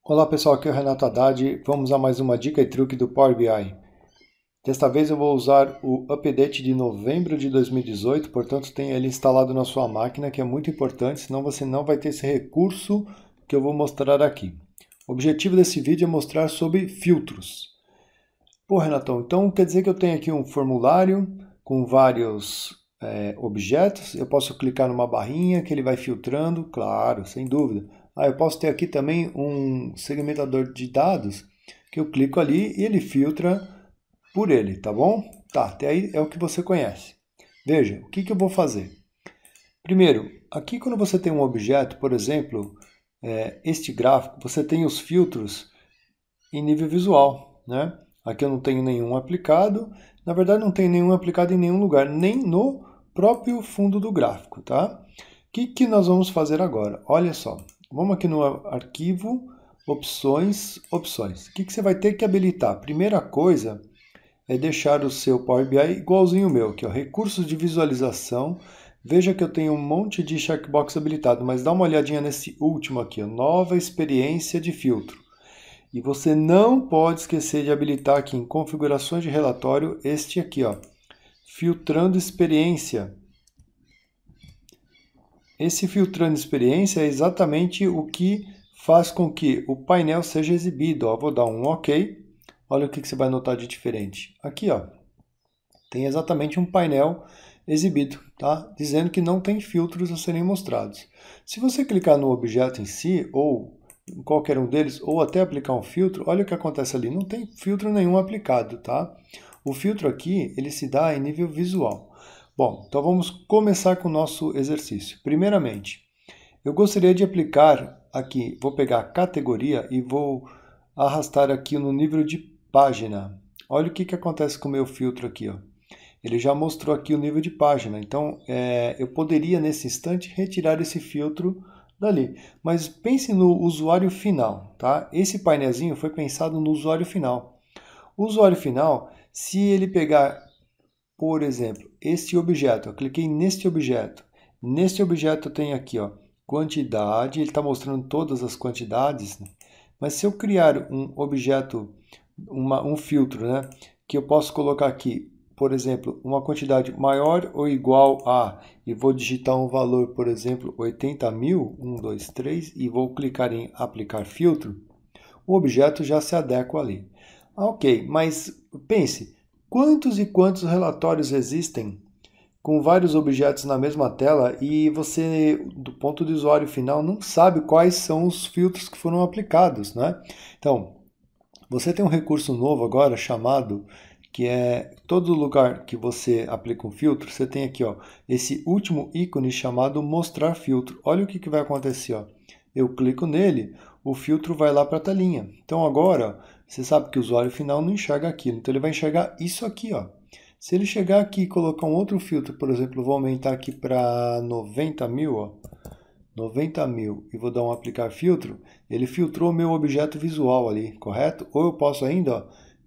Olá pessoal, aqui é o Renato Haddad. Vamos a mais uma dica e truque do Power BI. Desta vez eu vou usar o update de novembro de 2018, portanto tenha ele instalado na sua máquina, que é muito importante, senão você não vai ter esse recurso que eu vou mostrar aqui. O objetivo desse vídeo é mostrar sobre filtros. Pô, Renatão, então quer dizer que eu tenho aqui um formulário com vários objetos, eu posso clicar numa barrinha que ele vai filtrando, claro, sem dúvida. Eu posso ter aqui também um segmentador de dados que eu clico ali e ele filtra por ele, tá bom? Tá, até aí é o que você conhece. Veja, o que eu vou fazer? Primeiro, aqui quando você tem um objeto, por exemplo, este gráfico, você tem os filtros em nível visual, né? Aqui eu não tenho nenhum aplicado, na verdade não tenho nenhum aplicado em nenhum lugar, nem no próprio fundo do gráfico, tá? O que nós vamos fazer agora? Olha só, vamos aqui no arquivo, opções, opções. O que você vai ter que habilitar? Primeira coisa é deixar o seu Power BI igualzinho o meu, aqui, ó, recursos de visualização. Veja que eu tenho um monte de checkbox habilitado, mas dá uma olhadinha nesse último aqui, ó, nova experiência de filtro. E você não pode esquecer de habilitar aqui em configurações de relatório este aqui, ó, filtrando experiência. Esse filtrando experiência é exatamente o que faz com que o painel seja exibido. Ó, vou dar um OK. Olha o que você vai notar de diferente. Aqui, ó, tem exatamente um painel exibido, tá? Dizendo que não tem filtros a serem mostrados. Se você clicar no objeto em si, ou em qualquer um deles, ou até aplicar um filtro, olha o que acontece ali. Não tem filtro nenhum aplicado, tá? O filtro aqui, ele se dá em nível visual. Bom, então vamos começar com o nosso exercício. Primeiramente, eu gostaria de aplicar aqui, vou pegar a categoria e vou arrastar aqui no nível de página. Olha o que acontece com o meu filtro aqui, ó. Ele já mostrou aqui o nível de página, então eu poderia nesse instante retirar esse filtro dali. Mas pense no usuário final, tá? Esse painelzinho foi pensado no usuário final. O usuário final, se ele pegar, por exemplo, este objeto, eu cliquei neste objeto. Neste objeto eu tenho aqui, ó, quantidade, ele está mostrando todas as quantidades, né? Mas se eu criar um objeto, um filtro, né, que eu posso colocar aqui, por exemplo, uma quantidade maior ou igual a, e vou digitar um valor, por exemplo, 80.000, 1, 2, 3, e vou clicar em aplicar filtro, o objeto já se adequa ali. Ok, mas pense, quantos e quantos relatórios existem com vários objetos na mesma tela e você, do ponto de usuário final, não sabe quais são os filtros que foram aplicados, né? Então, você tem um recurso novo agora chamado, que é todo lugar que você aplica um filtro, você tem aqui, ó, esse último ícone chamado mostrar filtro. Olha o que vai acontecer, ó. Eu clico nele, o filtro vai lá para a telinha. Então agora, você sabe que o usuário final não enxerga aquilo, então ele vai enxergar isso aqui, ó. Se ele chegar aqui e colocar um outro filtro, por exemplo, vou aumentar aqui para 90.000, ó, 90.000 e vou dar um aplicar filtro, ele filtrou o meu objeto visual ali, correto? Ou eu posso ainda, ó,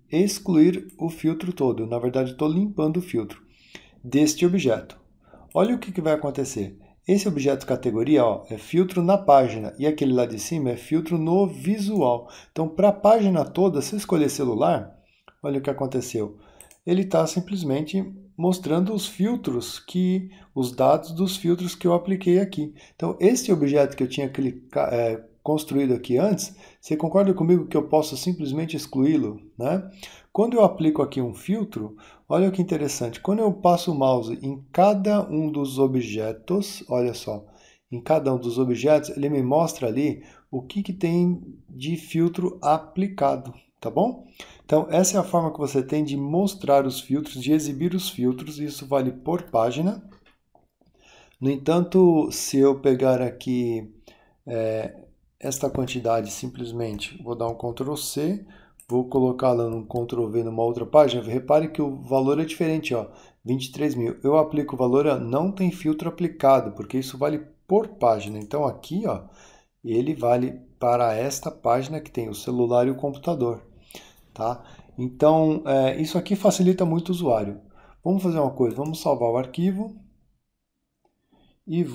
excluir o filtro todo. Na verdade, estou limpando o filtro deste objeto. Olha o que vai acontecer. Esse objeto categoria, ó, é filtro na página e aquele lá de cima é filtro no visual. Então, para a página toda, se eu escolher celular, olha o que aconteceu. Ele está simplesmente mostrando os filtros os dados dos filtros que eu apliquei aqui. Então, esse objeto que eu tinha construído aqui antes, você concorda comigo que eu posso simplesmente excluí-lo, né? Quando eu aplico aqui um filtro, olha que interessante, quando eu passo o mouse em cada um dos objetos, olha só, em cada um dos objetos, ele me mostra ali o que tem de filtro aplicado, tá bom? Então, essa é a forma que você tem de mostrar os filtros, de exibir os filtros, isso vale por página. No entanto, se eu pegar aqui esta quantidade, simplesmente vou dar um Ctrl C, vou colocá-la no Ctrl V numa outra página, repare que o valor é diferente, ó, 23.000. Eu aplico o valor, não tem filtro aplicado, porque isso vale por página. Então aqui, ó, ele vale para esta página que tem o celular e o computador. Tá? Então, isso aqui facilita muito o usuário. Vamos fazer uma coisa, vamos salvar o arquivo. E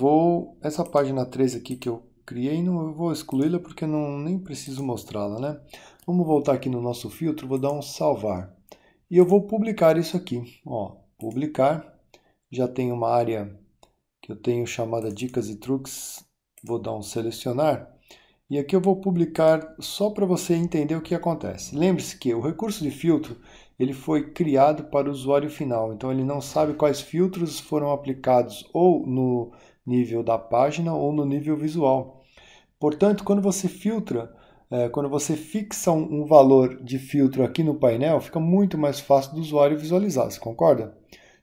essa página 3 aqui que eu criei, não, eu vou excluí-la porque não, nem preciso mostrá-la, né? Vamos voltar aqui no nosso filtro, vou dar um salvar. E eu vou publicar isso aqui, ó, publicar. Já tem uma área que eu tenho chamada dicas e truques, vou dar um selecionar. E aqui eu vou publicar só para você entender o que acontece. Lembre-se que o recurso de filtro ele foi criado para o usuário final, então ele não sabe quais filtros foram aplicados ou no nível da página ou no nível visual. Portanto, quando você filtra, quando você fixa um valor de filtro aqui no painel, fica muito mais fácil do usuário visualizar, você concorda?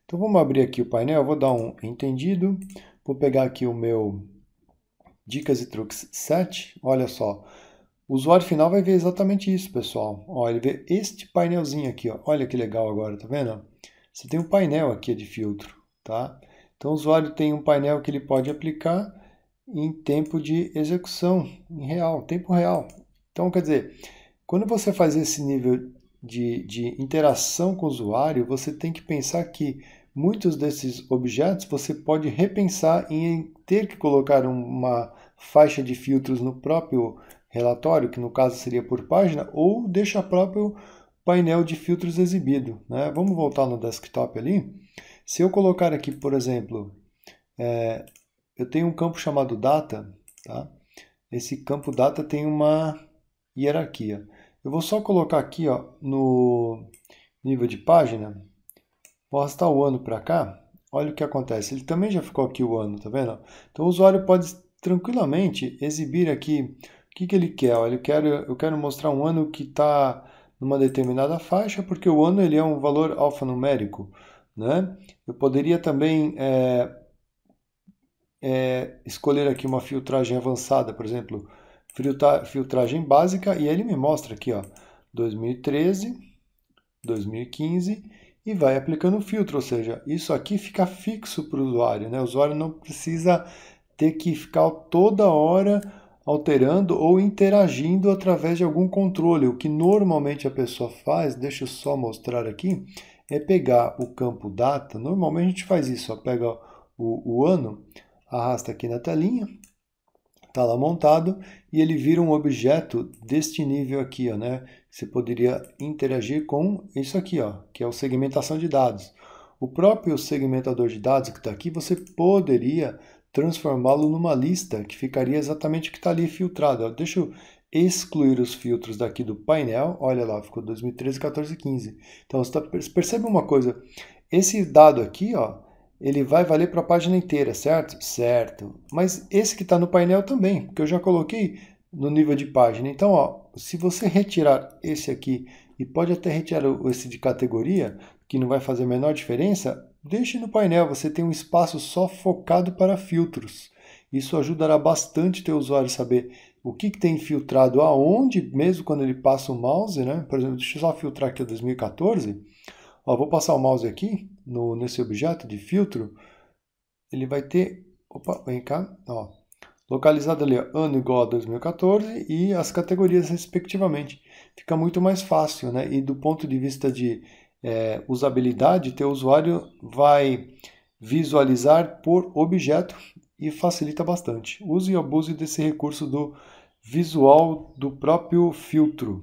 Então vamos abrir aqui o painel, vou dar um entendido, vou pegar aqui o meu Dicas e Truques 7, olha só. O usuário final vai ver exatamente isso, pessoal. Ó, ele vê este painelzinho aqui, ó. Olha que legal agora, tá vendo? Você tem um painel aqui de filtro, tá? Então o usuário tem um painel que ele pode aplicar em tempo de execução, em real, tempo real. Então, quer dizer, quando você faz esse nível de interação com o usuário, você tem que pensar que muitos desses objetos você pode repensar em ter que colocar uma faixa de filtros no próprio relatório, que no caso seria por página, ou deixa próprio painel de filtros exibido, né? Vamos voltar no desktop ali. Se eu colocar aqui, por exemplo, eu tenho um campo chamado data, tá? Esse campo data tem uma hierarquia. Eu vou só colocar aqui, ó, no nível de página, vou arrastar o ano para cá, olha o que acontece. Ele também já ficou aqui o ano, tá vendo? Então o usuário pode tranquilamente exibir aqui o que ele quer. Olha, eu quero mostrar um ano que está numa determinada faixa, porque o ano ele é um valor alfanumérico, né? Eu poderia também escolher aqui uma filtragem avançada, por exemplo, filtragem básica, e ele me mostra aqui, ó, 2013, 2015, e vai aplicando o filtro, ou seja, isso aqui fica fixo para o usuário, né? O usuário não precisa ter que ficar toda hora alterando ou interagindo através de algum controle. O que normalmente a pessoa faz, deixa eu só mostrar aqui, é pegar o campo data, normalmente a gente faz isso, ó, pega o ano, arrasta aqui na telinha, está lá montado, e ele vira um objeto deste nível aqui, ó, né? Você poderia interagir com isso aqui, ó, que é o segmentação de dados. O próprio segmentador de dados que está aqui, você poderia transformá-lo numa lista que ficaria exatamente o que está ali filtrado. Ó. Deixa eu excluir os filtros daqui do painel. Olha lá, ficou 2013, 14, 15. Então, você percebe uma coisa. Esse dado aqui, ó, ele vai valer para a página inteira, certo? Certo. Mas esse que está no painel também, porque eu já coloquei no nível de página. Então, ó, se você retirar esse aqui, e pode até retirar esse de categoria, que não vai fazer a menor diferença, deixe no painel, você tem um espaço só focado para filtros. Isso ajudará bastante o teu usuário saber o que tem filtrado aonde, mesmo quando ele passa o mouse, né? Por exemplo, deixa eu só filtrar aqui o 2014. Ó, vou passar o mouse aqui nesse objeto de filtro. Ele vai ter, opa, vem cá, ó, localizado ali, ó, ano igual a 2014 e as categorias respectivamente. Fica muito mais fácil, né? E do ponto de vista de usabilidade, teu usuário vai visualizar por objeto e facilita bastante. Use e abuse desse recurso do visual do próprio filtro.